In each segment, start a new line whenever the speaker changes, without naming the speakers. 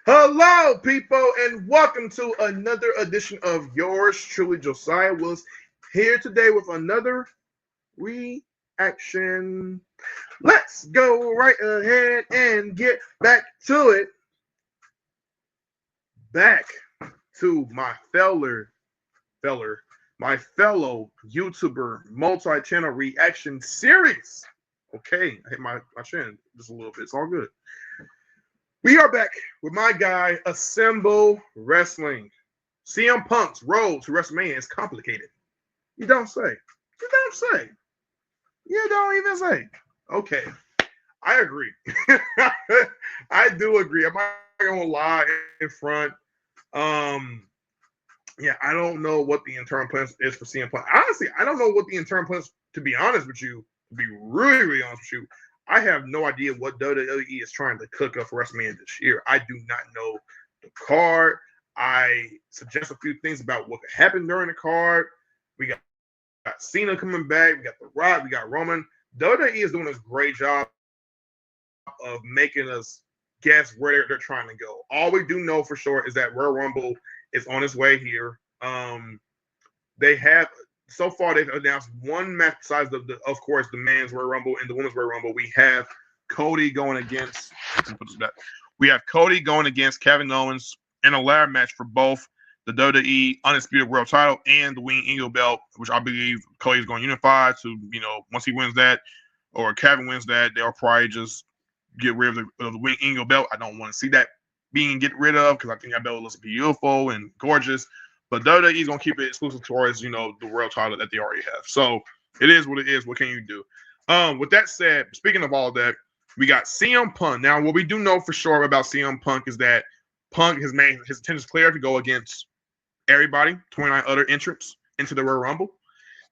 Hello, people, and welcome to another edition of yours truly, Josiah Willis, here today with another reaction. Let's go right ahead and get back to it. Back to my my fellow YouTuber multi-channel reaction series. Okay, I hit my chin just a little bit. It's all good. We are back with my guy, Assemble Wrestling. CM Punk's road to WrestleMania is complicated. You don't say. You don't say. You don't even say. Okay, I agree. I do agree. I'm not gonna lie in front. Yeah, I don't know what the internal plan is for CM Punk. Honestly, I don't know what the internal plan is, to be honest with you. To be really honest with you, I have no idea what WWE is trying to cook up for WrestleMania this year. I do not know the card. I suggest a few things about what could happen during the card. We got Cena coming back. We got The Rock. We got Roman. WWE is doing a great job of making us guess where they're trying to go. All we do know for sure is that Royal Rumble is on its way here. They have so far they've announced one match besides of course the men's Royal Rumble and the women's Royal Rumble. We have Cody going against Kevin Owens in a ladder match for both the WWE Undisputed World Title and the Wing Eagle belt, which I believe Cody's going to unify to, once he wins that or Kevin wins that, they'll probably just get rid of the Wing Eagle belt. I don't want to see that being get rid of because I think that belt looks beautiful and gorgeous. But WWE is going to keep it exclusive towards, the world title that they already have. So it is what it is. What can you do? With that said, speaking of all that, we got CM Punk. Now, what we do know for sure about CM Punk is that Punk has made his intentions clear to go against everybody, 29 other entrants into the Royal Rumble.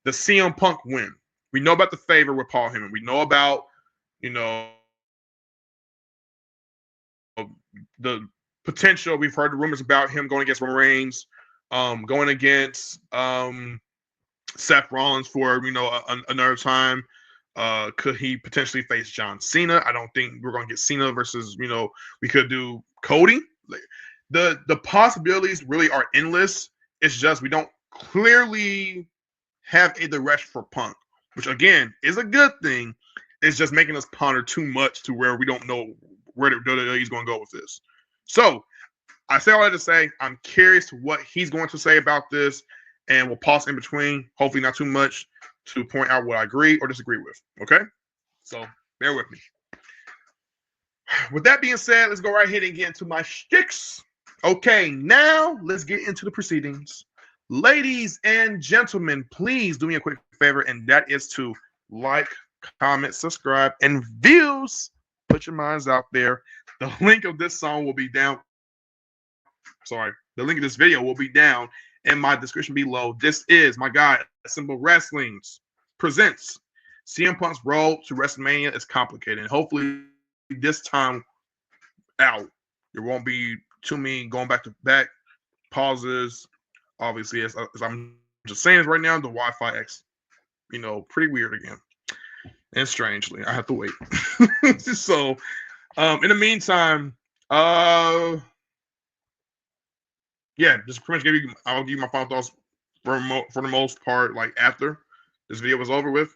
The CM Punk win. We know about the favor with Paul Heyman. We know about, the potential. We've heard the rumors about him going against Roman Reigns, going against Seth Rollins for another time. Could he potentially face John Cena? I don't think we're going to get Cena versus we could do Cody. The possibilities really are endless. It's just we don't clearly have a direction for Punk, which again is a good thing. It's just making us ponder too much to where we don't know where the WWE is going to go with this. So I say all that to say I'm curious what he's going to say about this, and we'll pause in between, hopefully not too much, to point out what I agree or disagree with. Okay? So bear with me. With that being said, let's go right ahead and get into my shticks. Okay, now let's get into the proceedings. Ladies and gentlemen, please do me a quick favor, and that is to like, comment, subscribe, and views. Put your minds out there. The link of this song will be down. The link of this video will be down in my description below. This is my guy, Assemble Wrestling's presents CM Punk's road to WrestleMania is complicated. And hopefully this time out, there won't be too many going back to back pauses. Obviously, as I'm just saying right now, the Wi-Fi X, pretty weird again. And strangely, I have to wait. So, in the meantime, just pretty much I'll give you my final thoughts for the most part, like after this video was over with.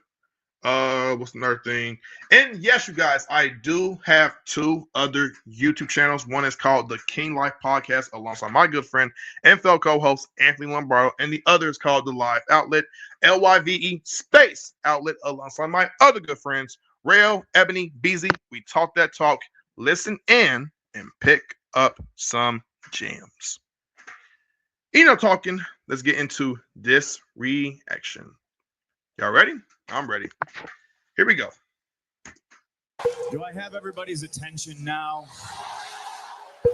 What's another thing? And yes, you guys, I do have two other YouTube channels. One is called the King Life Podcast alongside my good friend and fellow co-host Anthony Lombardo, and the other is called the Live Outlet, LYVE space outlet, alongside my other good friends Rail, Ebony, Beezy. We talk that talk, listen in, and pick up some gems. Talking, let's get into this reaction. Y'all ready? I'm ready. Here we go.
Do I have everybody's attention now?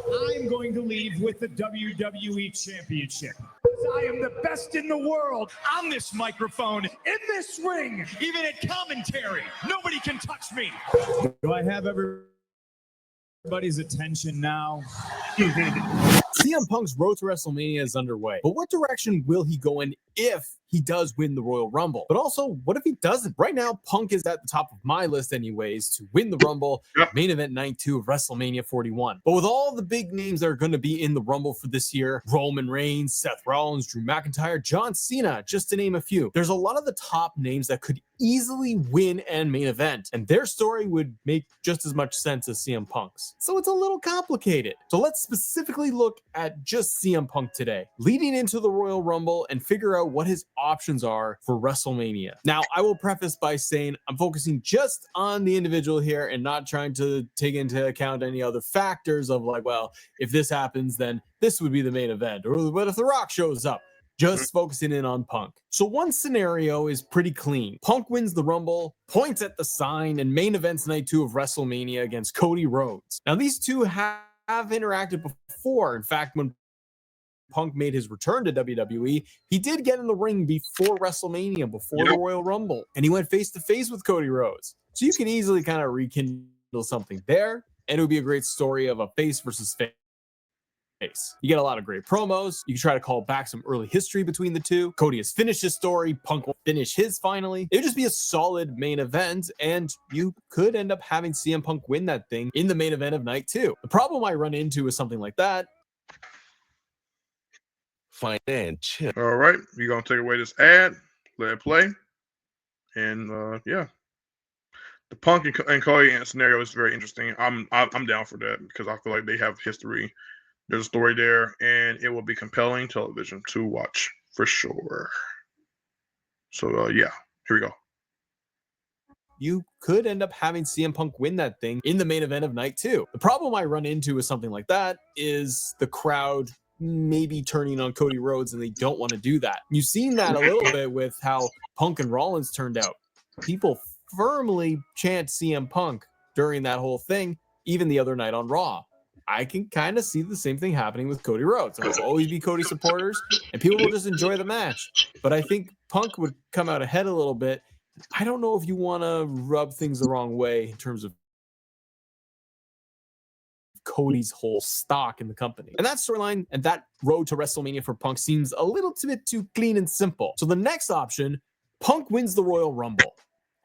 I'm going to leave with the WWE Championship. I am the best in the world on this microphone, in this ring, even at commentary. Nobody can touch me. Do I have everybody's attention now?
CM Punk's road to WrestleMania is underway, but what direction will he go in if he does win the Royal Rumble? But also, what if he doesn't? Right now, Punk is at the top of my list anyways to win the Rumble, main event night 2 of WrestleMania 41. But with all the big names that are going to be in the Rumble for this year, Roman Reigns, Seth Rollins, Drew McIntyre, John Cena, just to name a few, there's a lot of the top names that could easily win and main event, and their story would make just as much sense as CM Punk's. So it's a little complicated. So let's specifically look at just CM Punk today, leading into the Royal Rumble, and figure out what his options are for WrestleMania. Now, I will preface by saying I'm focusing just on the individual here and not trying to take into account any other factors of like, well, if this happens, then this would be the main event, or what if The Rock shows up? Just focusing in on Punk. So one scenario is pretty clean. Punk wins the Rumble, points at the sign, and main events night 2 of WrestleMania against Cody Rhodes. Now, these two have interacted before. In fact, when Punk made his return to WWE, he did get in the ring before WrestleMania, before the Royal Rumble, and he went face-to-face with Cody Rhodes. So you can easily kind of rekindle something there, and it would be a great story of a face versus face. You get a lot of great promos. You can try to call back some early history between the two. Cody has finished his story. Punk will finish his finally. It would just be a solid main event, and you could end up having CM Punk win that thing in the main event of night 2. The problem I run into with something like that.
Financial. All right, we're gonna take away this ad, let it play, and yeah, the Punk and Cody scenario is very interesting. I'm down for that because I feel like they have history. There's a story there, and it will be compelling television to watch for sure. So yeah, here we go.
You could end up having CM Punk win that thing in the main event of night 2. The problem I run into with something like that is the crowd maybe turning on Cody Rhodes, and they don't want to do that. You've seen that a little bit with how Punk and Rollins turned out. People firmly chant CM Punk during that whole thing, even the other night on Raw. I can kind of see the same thing happening with Cody Rhodes. There will always be Cody supporters, and people will just enjoy the match. But I think Punk would come out ahead a little bit. I don't know if you want to rub things the wrong way in terms of Cody's whole stock in the company. And that storyline and that road to WrestleMania for Punk seems a little bit too clean and simple. So the next option, Punk wins the Royal Rumble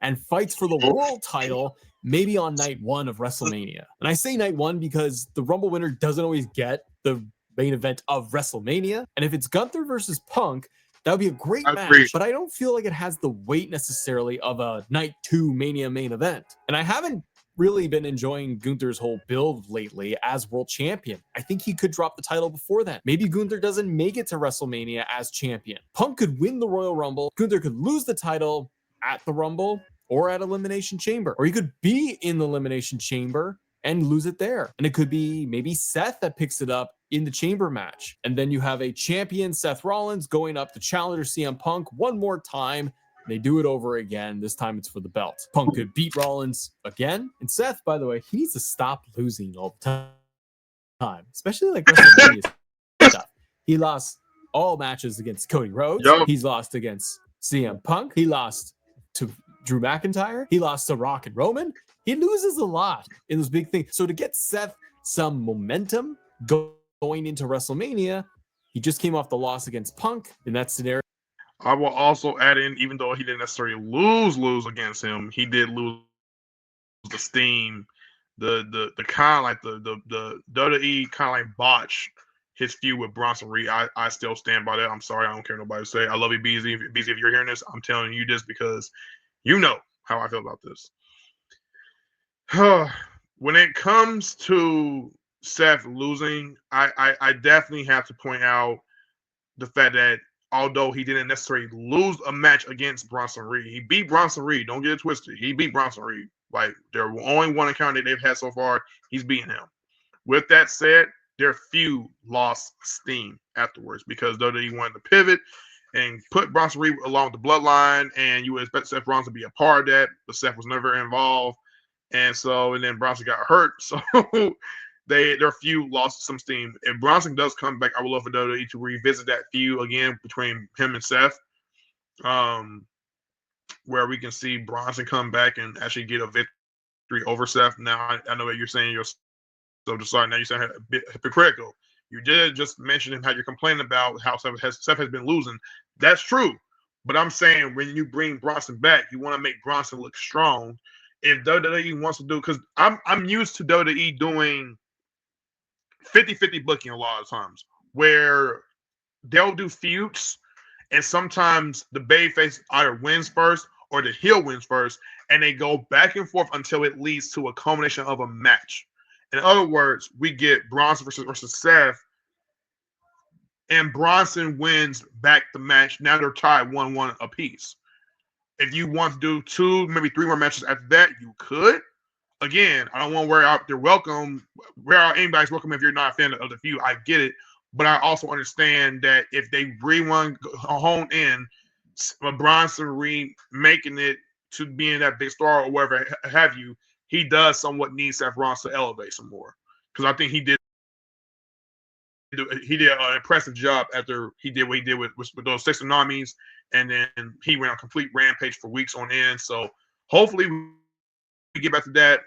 and fights for the world title maybe on night 1 of WrestleMania. And I say night 1 because the Rumble winner doesn't always get the main event of WrestleMania. And if it's Gunther versus Punk, that would be a great match, but I don't feel like it has the weight necessarily of a night 2 Mania main event. And I haven't really been enjoying Gunther's whole build lately as world champion. I think he could drop the title before then. Maybe Gunther doesn't make it to WrestleMania as champion. Punk could win the Royal Rumble. Gunther could lose the title at the Rumble or at Elimination Chamber. Or he could be in the Elimination Chamber and lose it there. And it could be maybe Seth that picks it up in the Chamber match. And then you have a champion, Seth Rollins, going up to challenger CM Punk one more time. They do it over again. This time it's for the belt. Punk could beat Rollins again. And Seth, by the way, he needs to stop losing all the time, especially like WrestleMania stuff. He lost all matches against Cody Rhodes. He's lost against CM Punk. He lost to Drew McIntyre. He lost to Rock and Roman. He loses a lot in those big things. So to get Seth some momentum going into WrestleMania, he just came off the loss against Punk in that scenario.
I will also add in, even though he didn't necessarily lose against him, he did lose the steam, the kind of like the WWE kind of like botch his feud with Bronson Reed. I still stand by that. I'm sorry, I don't care what nobody say. I love you, BZ. BZ, if you're hearing this, I'm telling you this because you know how I feel about this. When it comes to Seth losing, I definitely have to point out the fact that although he didn't necessarily lose a match against Bronson Reed, he beat Bronson Reed. Don't get it twisted. He beat Bronson Reed. Like, there were only one encounter they've had so far. He's beaten him. With that said, their feud lost steam afterwards because WWE wanted to pivot and put Bronson Reed along with the bloodline, and you would expect Seth Rollins to be a part of that, but Seth was never involved. And then Bronson got hurt. So their feud lost some steam. If Bronson does come back, I would love for WWE to revisit that feud again between him and Seth, where we can see Bronson come back and actually get a victory over Seth. Now, I know what you're saying. You're so sorry. Now you're saying a bit hypocritical. You did just mention how you're complaining about how Seth has been losing. That's true. But I'm saying when you bring Bronson back, you want to make Bronson look strong. If WWE wants to do, because I'm used to WWE doing 50-50 booking a lot of times, where they'll do feuds, and sometimes the babyface either wins first or the heel wins first, and they go back and forth until it leads to a culmination of a match. In other words, we get Bronson versus Seth, and Bronson wins back the match. Now they're tied 1-1 apiece. If you want to do 2, maybe 3 more matches after that, you could. Again, I don't want to wear out. They're welcome. Wear out anybody's welcome if you're not a fan of the feud. I get it. But I also understand that if they really want to hone in, Bronson remaking it to being that big star or whatever have you, he does somewhat need Seth Rollins to elevate some more. Because I think he did an impressive job after he did what he did with those 6 tsunamis, and then he went on a complete rampage for weeks on end. So hopefully we get back to that,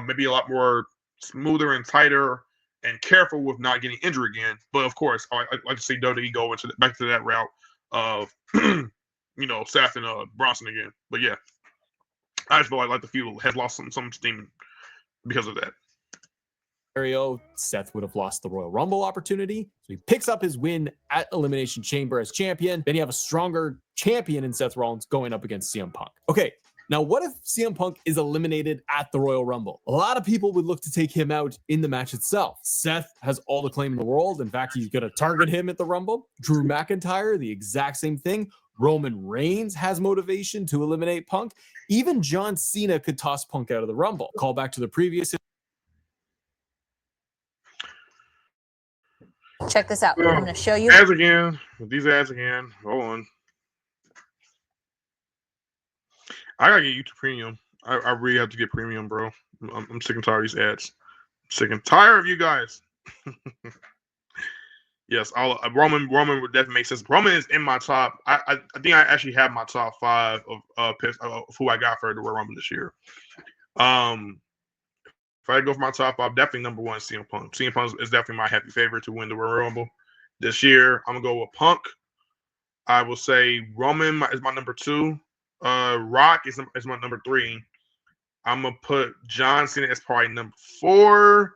maybe a lot more smoother and tighter and careful with not getting injured again. But of course, I like to see WWE go back to that route of Seth and Bronson again. But yeah, I just feel like the feud has lost some steam because of that.
Seth would have lost the Royal Rumble opportunity. So he picks up his win at Elimination Chamber as champion. Then you have a stronger champion in Seth Rollins going up against CM Punk. Okay, now what if CM Punk is eliminated at the Royal Rumble? A lot of people would look to take him out in the match itself. Seth has all the claim in the world. In fact, he's going to target him at the Rumble. Drew McIntyre, the exact same thing. Roman Reigns has motivation to eliminate Punk. Even John Cena could toss Punk out of the Rumble. Call back to the previous.
Check this out. I'm going to show you.
Ads again. These ads again. Hold on. I gotta get YouTube Premium. I really have to get Premium, bro. I'm sick and tired of these ads. I'm sick and tired of you guys. Yes, Roman would definitely make sense. Roman is in my top. I think I actually have my top 5 of picks of who I got for the Royal Rumble this year. If I go for my top 5, definitely number 1 CM Punk. CM Punk is definitely my happy favorite to win the Royal Rumble this year. I'm gonna go with Punk. I will say Roman is my number 2. Rock is my number 3. I'm gonna put John Cena as probably number 4,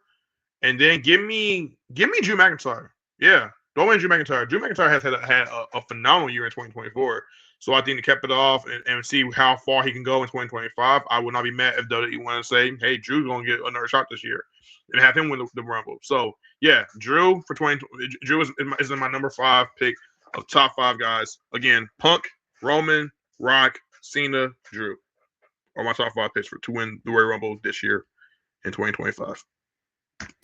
and then give me Drew McIntyre. Yeah, don't win Drew McIntyre. Drew McIntyre has had a phenomenal year in 2024. So I think to cap it off and see how far he can go in 2025, I would not be mad if WWE want to say, hey, Drew's going to get another shot this year and have him win the Rumble. So, yeah, Drew is in my number 5 pick of top 5 guys. Again, Punk, Roman, Rock, Cena, Drew are my top 5 picks to win the Royal Rumble this year in 2025.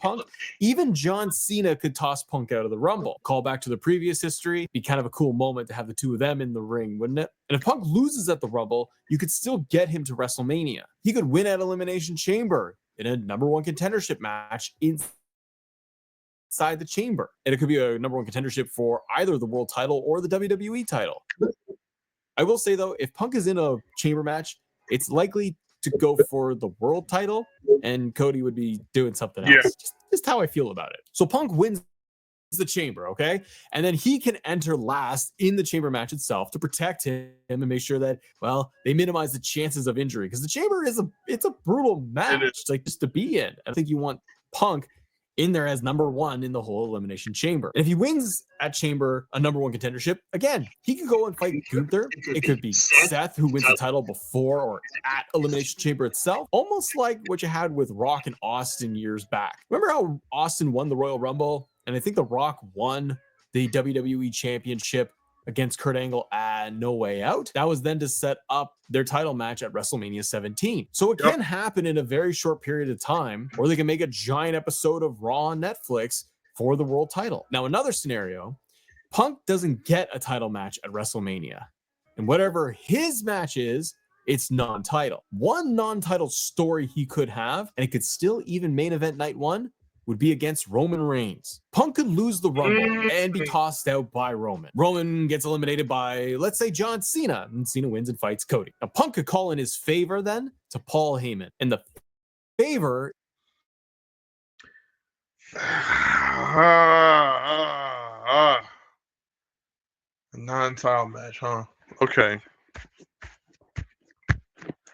Punk. Even John Cena could toss Punk out of the Rumble. Call back to the previous history. Be kind of a cool moment to have the two of them in the ring, wouldn't it? And if Punk loses at the Rumble, you could still get him to WrestleMania. He could win at Elimination Chamber in a number 1 contendership match inside the chamber. And it could be a number 1 contendership for either the world title or the WWE title. I will say, though, if Punk is in a chamber match, it's likely to go for the world title, and Cody would be doing something else.
Yeah.
Just how I feel about it. So Punk wins the chamber, okay? And then he can enter last in the chamber match itself to protect him and make sure that, well, they minimize the chances of injury, because the chamber it's a brutal match, like, just to be in. I think you want Punk in there as number 1 in the whole Elimination Chamber. And if he wins at Chamber a number 1 contendership, again, he could go and fight Gunther. It could be Seth, who wins the title before or at Elimination Chamber itself, almost like what you had with Rock and Austin years back. Remember how Austin won the Royal Rumble? And I think The Rock won the WWE Championship against Kurt Angle at No Way Out. That was then to set up their title match at WrestleMania 17. So it can happen in a very short period of time, or they can make a giant episode of Raw on Netflix for the world title. Now, another scenario, Punk doesn't get a title match at WrestleMania, and whatever his match is, it's non-title. One non-title story he could have, and it could still even main event night 1, would be against Roman Reigns. Punk could lose the Rumble and be tossed out by Roman. Roman gets eliminated by, let's say, John Cena, and Cena wins and fights Cody. Now, Punk could call in his favor then to Paul Heyman. And the favor...
Non-title match, huh? Okay.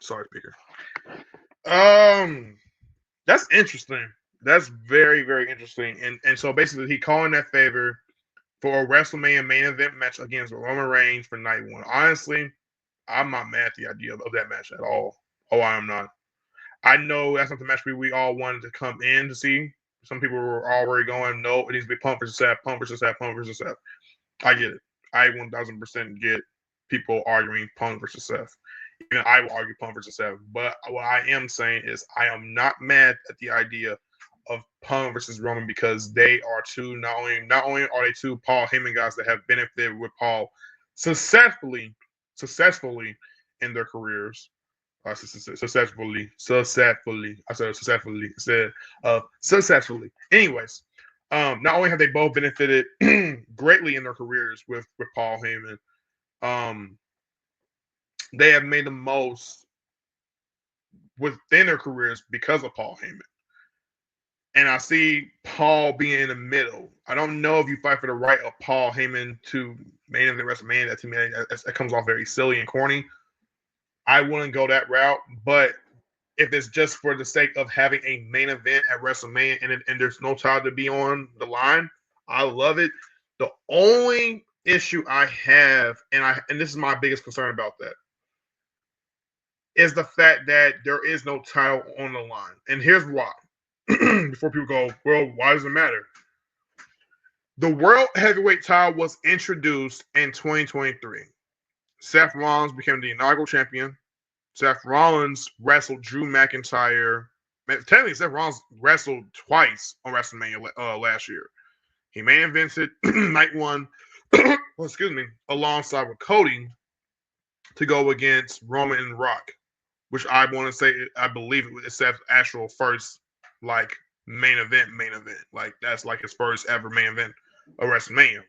Sorry, speaker. That's interesting. That's very, very interesting. And so basically, he calling that favor for a WrestleMania main event match against Roman Reigns for night one. Honestly, I'm not mad at the idea of that match at all. Oh, I am not. I know that's not the match we all wanted to come in to see. Some people were already going, no, it needs to be Punk versus Seth, Punk versus Seth, Punk versus Seth. I get it. I 1000% get people arguing Punk versus Seth. Even I will argue Punk versus Seth. But what I am saying is I am not mad at the idea of Punk versus Roman because they are two, not only are they two Paul Heyman guys that have benefited with Paul successfully in their careers. Successfully. I said successfully instead of successfully. Anyways, not only have they both benefited greatly in their careers with Paul Heyman, they have made the most within their careers because of Paul Heyman. And I see Paul being in the middle. I don't know if you fight for the right of Paul Heyman to main event WrestleMania. That to me, that comes off very silly and corny. I wouldn't go that route, but if it's just for the sake of having a main event at WrestleMania and there's no title to be on the line, I love it. The only issue I have, and this is my biggest concern about that, is the fact that there is no title on the line. And here's why. Before people go, well, why does it matter? The World Heavyweight title was introduced in 2023. Seth Rollins became the inaugural champion. Seth Rollins wrestled Drew McIntyre. Technically, Seth Rollins wrestled twice on WrestleMania last year. He main evented night one, alongside with Cody to go against Roman and Rock, which I want to say, I believe it was Seth's actual first main event. Like that's like his first ever main event of WrestleMania.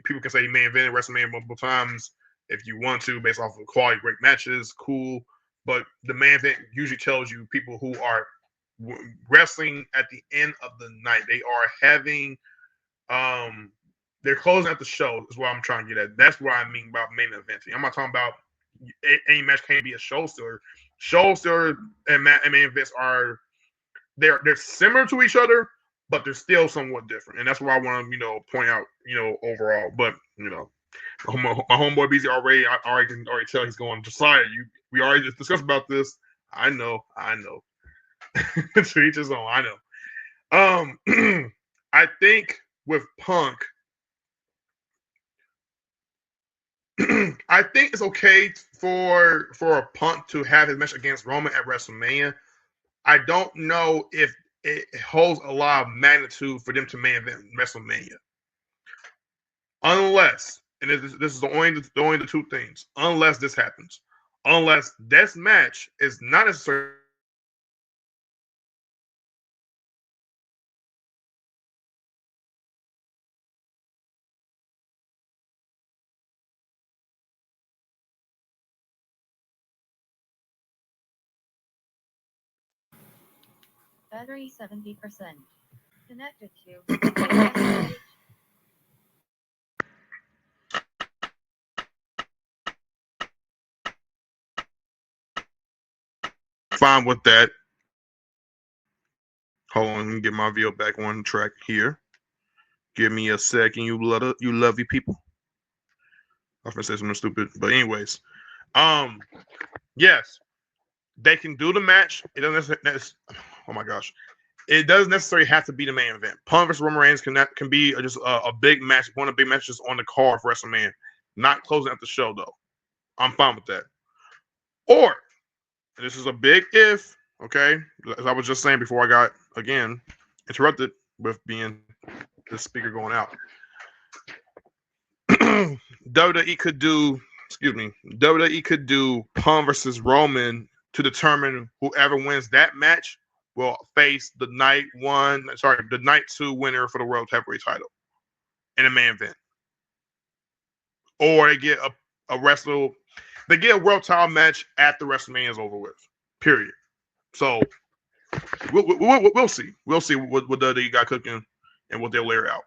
People can say he main evented WrestleMania multiple times if you want to, based off of quality, great matches, cool. But the main event usually tells you people who are wrestling at the end of the night. They are having, they're closing out the show is what I'm trying to get at. That's what I mean about main eventing. I'm not talking about any match can't be a show stealer. Show stealer and main events are they're similar to each other, but they're still somewhat different. And that's what I want to point out overall. But my homeboy BZ I already can tell he's going Josiah. We already just discussed about this. I know. To each his own. I know. I think with Punk, I think it's okay for a Punk to have his match against Roman at WrestleMania. I don't know if it holds a lot of magnitude for them to main event WrestleMania, unless, and this is the only the two things, unless this happens, unless this match is not necessarily
Battery 70%. Connected to.
fine with that. Hold on, let me get my video back on track here. Give me a second, you lovely people. I was gonna say something stupid, but anyways, yes, they can do the match. It doesn't. Oh my gosh, it doesn't necessarily have to be the main event. Punk versus Roman Reigns can be just a big match, one of the big matches on the card for WrestleMania. Not closing out the show though. I'm fine with that. Or, and this is a big if, okay? As I was just saying before I got again interrupted with being the speaker going out. WWE could do Punk versus Roman to determine whoever wins that match will face the night 2 winner for the World Heavyweight title in a main event. Or they get a world title match after WrestleMania is over with. Period. So we'll see. We'll see what WWE got cooking and what they'll layer out.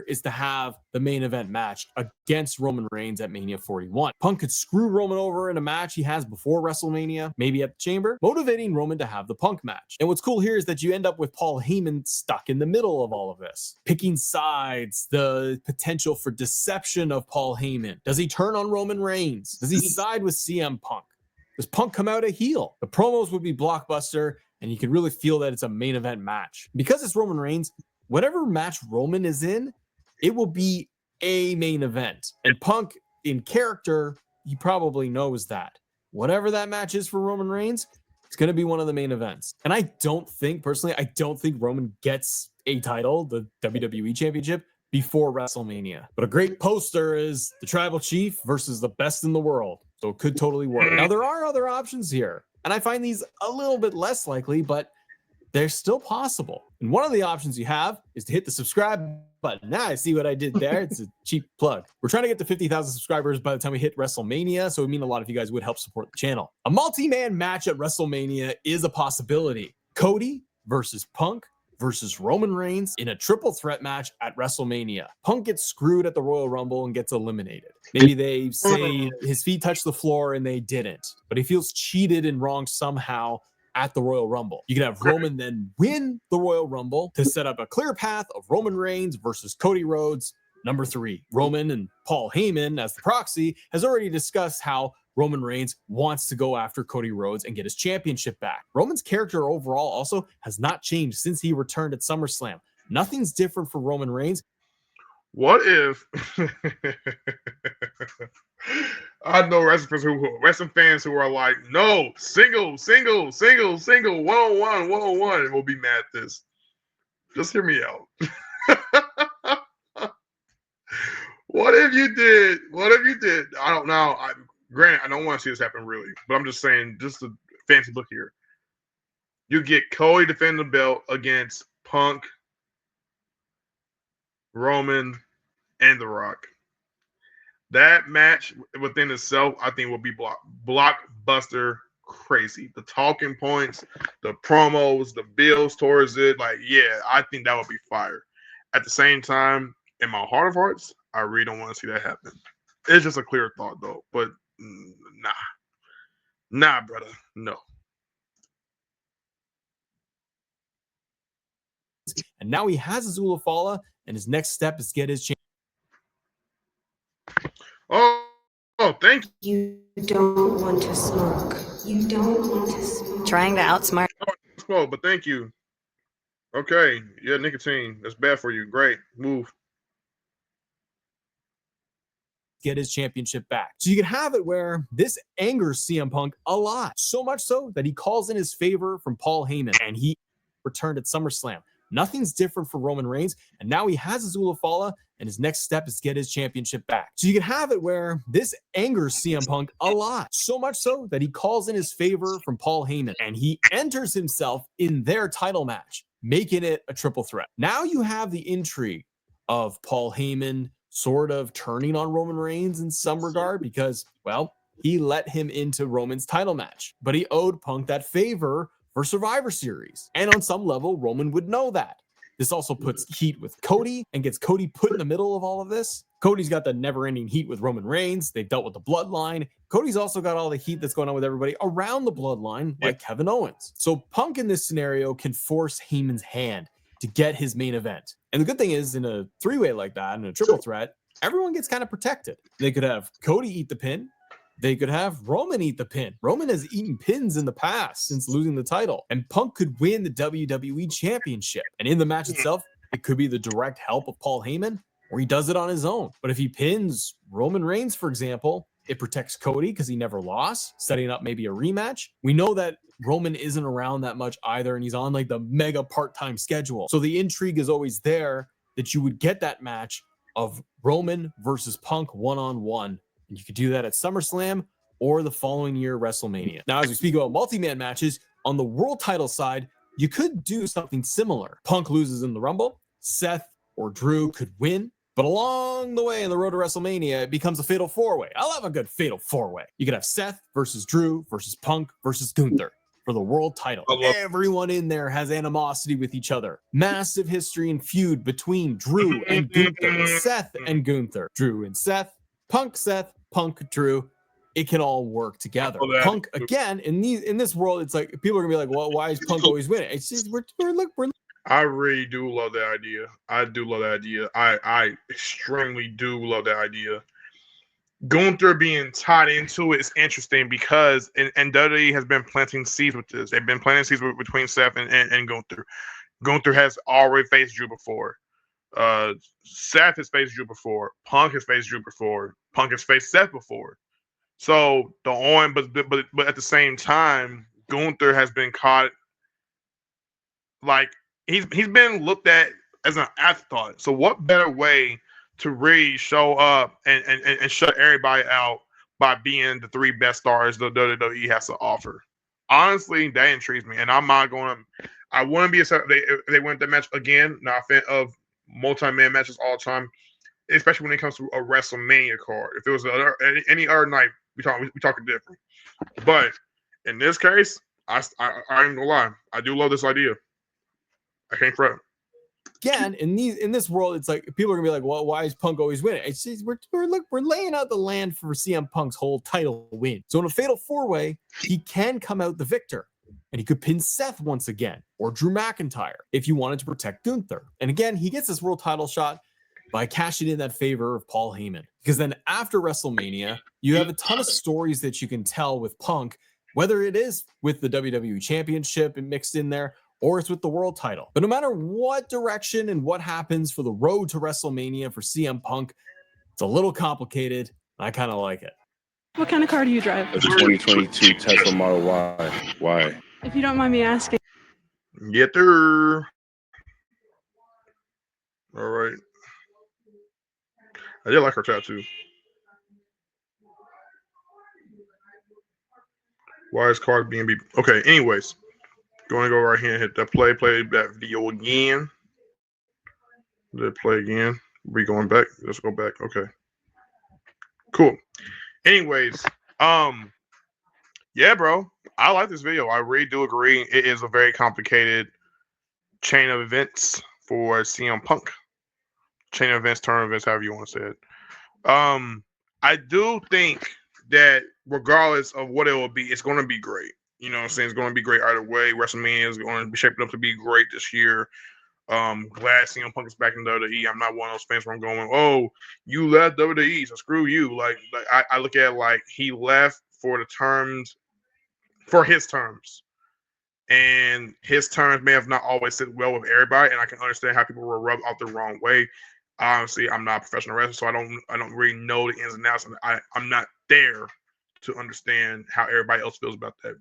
Is to have the main event match against Roman Reigns at Mania 41. Punk could screw Roman over in a match he has before WrestleMania, maybe at the Chamber, motivating Roman to have the Punk match. And what's cool here is that you end up with Paul Heyman stuck in the middle of all of this, picking sides, the potential for deception of Paul Heyman. Does he turn on Roman Reigns? Does he side with CM Punk? Does Punk come out a heel? The promos would be blockbuster, and you can really feel that it's a main event match. Because it's Roman Reigns, whatever match Roman is in, it will be a main event. And Punk, in character, he probably knows that. Whatever that match is for Roman Reigns, it's going to be one of the main events. And I don't think Roman gets a title, the WWE Championship, before WrestleMania. But a great poster is the Tribal Chief versus the best in the world. So it could totally work. Now, there are other options here. And I find these a little bit less likely, but they're still possible. And one of the options you have is to hit the subscribe button. Now I see what I did there. It's a cheap plug. We're trying to get to 50,000 subscribers by the time we hit WrestleMania, so it would mean a lot if you guys would help support the channel. A multi-man match at WrestleMania is a possibility. Cody versus Punk versus Roman Reigns in a triple threat match at WrestleMania. Punk gets screwed at the Royal Rumble and gets eliminated. Maybe they say his feet touched the floor and they didn't, but he feels cheated and wrong somehow at the Royal Rumble. You can have Roman then win the Royal Rumble to set up a clear path of Roman Reigns versus Cody Rhodes. Number 3, Roman and Paul Heyman, as the proxy, has already discussed how Roman Reigns wants to go after Cody Rhodes and get his championship back. Roman's character overall also has not changed since he returned at SummerSlam. Nothing's different for Roman Reigns.
What if I know wrestling fans who are like, no, single, one-on-one, and we'll be mad at this. Just hear me out. What if you did? I don't know. Granted, I don't want to see this happen really, but I'm just saying, just a fancy look here. You get Cody defending the belt against Punk, Roman, and The Rock. That match within itself, I think, will be blockbuster crazy. The talking points, the promos, the builds towards it, I think that would be fire. At the same time, in my heart of hearts, I really don't want to see that happen. It's just a clear thought, though. But nah, brother, no.
And now he has Azula Fala, and his next step is get his chance.
Oh, thank
you. You don't want to smoke. You don't want to smoke.
Trying to outsmart.
Smoke, but thank you. Okay, yeah, nicotine. That's bad for you. Great. Move.
Get his championship back. So you can have it where this angers CM Punk a lot. So much so that he calls in his favor from Paul Heyman, and he returned at SummerSlam. Nothing's different for Roman Reigns, and now he has Azula Fala, and his next step is get his championship back. So you can have it where this angers CM Punk a lot. So much so that he calls in his favor from Paul Heyman, and he enters himself in their title match, making it a triple threat. Now you have the intrigue of Paul Heyman sort of turning on Roman Reigns in some regard because, well, he let him into Roman's title match, but he owed Punk that favor for Survivor Series. And on some level, Roman would know that. This also puts heat with Cody and gets Cody put in the middle of all of this. Cody's got the never-ending heat with Roman Reigns. They've dealt with the bloodline. Cody's also got all the heat that's going on with everybody around the bloodline, like Kevin Owens. So Punk in this scenario can force Heyman's hand to get his main event. And the good thing is, in a three-way like that, in a triple threat, everyone gets kind of protected. They could have Cody eat the pin. They could have Roman eat the pin. Roman has eaten pins in the past since losing the title. And Punk could win the WWE Championship. And in the match itself, it could be the direct help of Paul Heyman, or he does it on his own. But if he pins Roman Reigns, for example, it protects Cody because he never lost, setting up maybe a rematch. We know that Roman isn't around that much either, and he's on like the mega part-time schedule. So the intrigue is always there that you would get that match of Roman versus Punk one-on-one. And you could do that at SummerSlam or the following year, WrestleMania. Now, as we speak about multi-man matches, on the world title side, you could do something similar. Punk loses in the Rumble. Seth or Drew could win. But along the way in the road to WrestleMania, it becomes a fatal four-way. I love a good fatal four-way. You could have Seth versus Drew versus Punk versus Gunther. for the world title. Everyone in there has animosity with each other. Massive history and feud between Drew and Gunther, Seth and Gunther, Drew and Seth, Punk, Drew. It can all work together. Punk again in this world, it's like people are gonna be like, well, why is Punk always winning? It's just we're
I really do love that idea. I do love that idea. I extremely do love that idea. Gunther being tied into it is interesting because and WWE has been planting seeds with this. They've been planting seeds between Seth and Gunther. Gunther has already faced Drew before. Seth has faced Drew before. Punk has faced Drew before. Punk has faced Seth before. So but at the same time, Gunther has been caught like he's been looked at as an afterthought. So what better way to really show up and shut everybody out by being the three best stars the WWE has to offer? Honestly, that intrigues me, and I'm not going to. I wouldn't be upset if they win the match again. Not a fan of multi-man matches all the time, especially when it comes to a WrestleMania card. If it was any other night, we talking different. But in this case, I ain't gonna lie, I do love this idea. I can't front.
Again, in this world, it's like people are gonna be like, well, why is Punk always winning? It's just, we're laying out the land for CM Punk's whole title win. So in a fatal 4-way, he can come out the victor, and he could pin Seth once again or Drew McIntyre if you wanted to protect Gunther. And again, he gets this world title shot by cashing in that favor of Paul Heyman. Because then after WrestleMania, you have a ton of stories that you can tell with Punk, whether it is with the WWE Championship and mixed in there, or it's with the world title. But no matter what direction and what happens for the road to WrestleMania for CM Punk, it's a little complicated. I kind of like it.
What kind of car do you drive?
It's a 2022 Tesla Model Y. Why?
If you don't mind me asking.
Get there. All right. I did like her tattoo. Why is card being beat? Okay, anyways. Going to go right here and hit that play that video again. Let it play again. We going back. Let's go back. Okay. Cool. Anyways, yeah, bro. I like this video. I really do agree. It is a very complicated chain of events for CM Punk. Chain of events, turn of events, however you want to say it. I do think that regardless of what it will be, it's going to be great. You know what I'm saying? It's going to be great either way. WrestleMania is going to be shaping up to be great this year. Glad CM Punk is back in WWE. I'm not one of those fans where I'm going, oh, you left WWE, so screw you. Like I look at it like he left for his terms. And his terms may have not always sit well with everybody, and I can understand how people were rubbed off the wrong way. Obviously, I'm not a professional wrestler, so I don't really know the ins and outs, and I'm not there to understand how everybody else feels about that.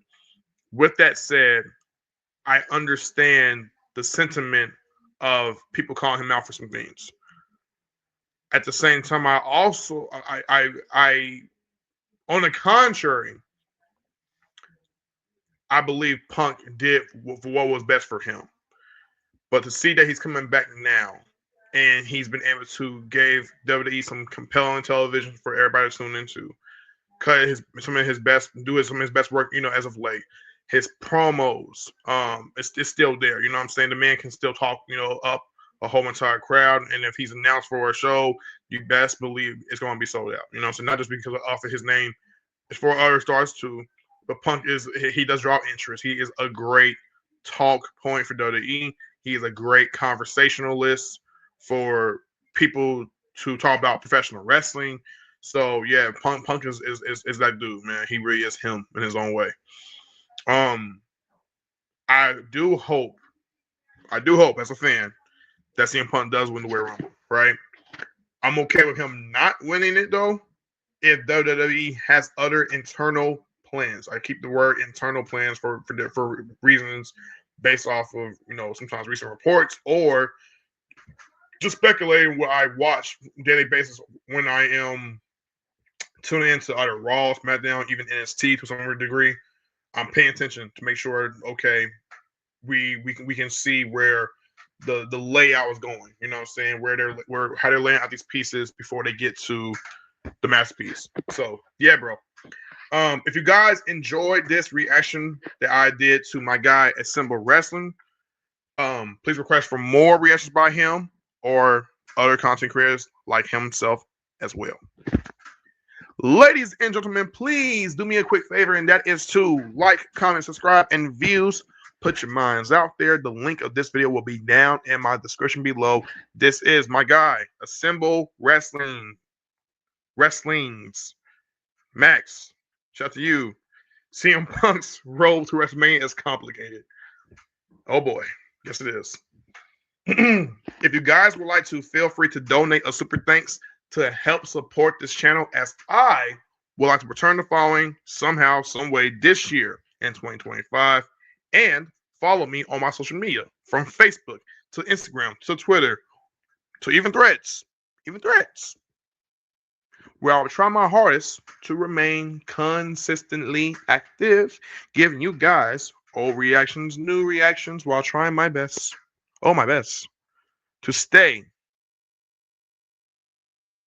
With that said, I understand the sentiment of people calling him out for some things. At the same time, I on the contrary, I believe Punk did what was best for him. But to see that he's coming back now and he's been able to give WWE some compelling television for everybody to tune into, cut some of his best work, as of late. His promos, it's still there. You know what I'm saying? The man can still talk, up a whole entire crowd. And if he's announced for a show, you best believe it's going to be sold out. You know what I'm saying? Not just because of his name. It's for other stars too. But Punk he does draw interest. He is a great talk point for WWE. He is a great conversationalist for people to talk about professional wrestling. So yeah, Punk is that dude, man. He really is him in his own way. I do hope as a fan that CM Punk does win the Royal Rumble, right? I'm okay with him not winning it though, if WWE has other internal plans. I keep the word internal plans for reasons based off of sometimes recent reports or just speculating what I watch on a daily basis when I am tuning into either Raw, SmackDown, even NXT to some degree. I'm paying attention to make sure, okay, we can see where the layout is going. You know what I'm saying? How they're laying out these pieces before they get to the masterpiece. So yeah, bro. If you guys enjoyed this reaction that I did to my guy Assemble Wrestling, please request for more reactions by him or other content creators like himself as well. Ladies and gentlemen, please do me a quick favor, and that is to like, comment, subscribe, and views. Put your minds out there. The link of this video will be down in my description below. This is my guy, Assemble Wrestling's Max. Shout out to you. CM Punk's road to WrestleMania is complicated. Oh boy, yes it is. If you guys would like to, feel free to donate a super thanks to help support this channel, as I would like to return the following somehow, some way this year in 2025. And follow me on my social media, from Facebook to Instagram to Twitter to even Threads, where I will try my hardest to remain consistently active, giving you guys old reactions, new reactions, while trying my best, to stay.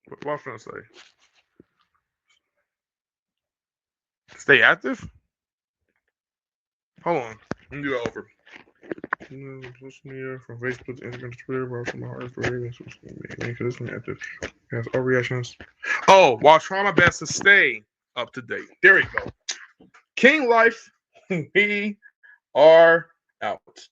What was I trying to say? Stay active? Hold on. Let me do it over. Social media, from Facebook to Instagram to Twitter, while trying my hardest to remain consistently active. Has all reactions. Oh, while trying my best to stay up to date. There we go. King Life, we are out.